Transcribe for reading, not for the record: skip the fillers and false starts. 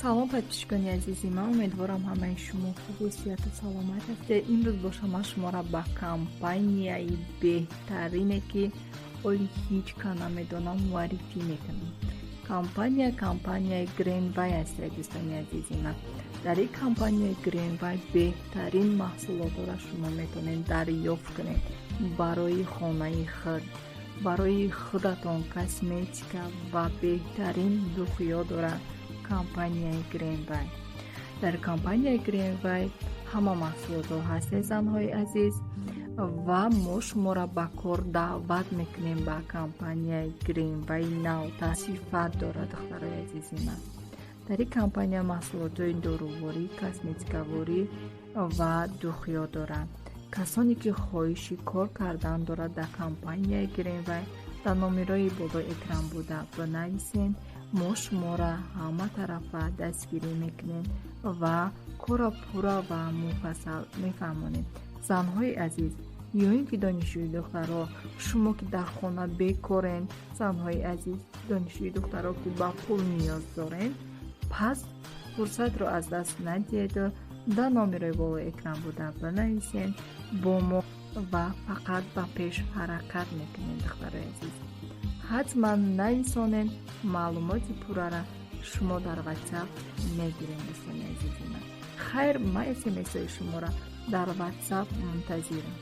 салом подписчикони азизи, ман умедворам ҳамаи шумо хубу сиҳату саломат ҳастед. имрӯз бо шумо шуморо ба компанияи беҳтарине ки оли ҳеҷ кас намедонам муаррифӣ мекунам. компанияи Greenway аст. дӯстони азизи ман, дар ин компанияи Greenway беҳтарин маҳсулотро шумо метавонед дарёфт кунед барои хонаи худ, барои худатон косметика ва беҳтарин духиё дорад компанияи Greenway. дар компанияи Greenway ҳама маҳсулотҳо ҳастед занҳои азиз, ва мо шуморо ба кор даъват мекунем ба компанияи Greenway. навта сифат дорад духтарои азизи ман. дар ин компания маҳсулотҳои доруворӣ, косметикаворӣ ва духиё дорад. касоне ки хоҳиши кор кардан дорад дар компанияи Greenway, дар номерои боло экран буда бинависен. мо шуморо ҳама тарафа дастгирӣ мекунем ва кора пурра ва муфассал мефаҳмонем. занҳои азиз, ёин ки донишҷӯи духтарҳо, шумо ки дар хона бекорен, занҳои азиз, донишҷӯи духтарҳо ки ба пул ниёз дорен, пас фурсатро аз даст надиҳеду дар номерои боло экран буда бинависен бо мо ва фақат ба пеш ҳаракат мекунем. духтарои азиз, ҳатман нависонен. маълумоти пуррара шумо дар WhatsApp мегирем. дӯстони азизи ман, хайр, ман смсҳои шуморо дар WhatsApp мунтазирам.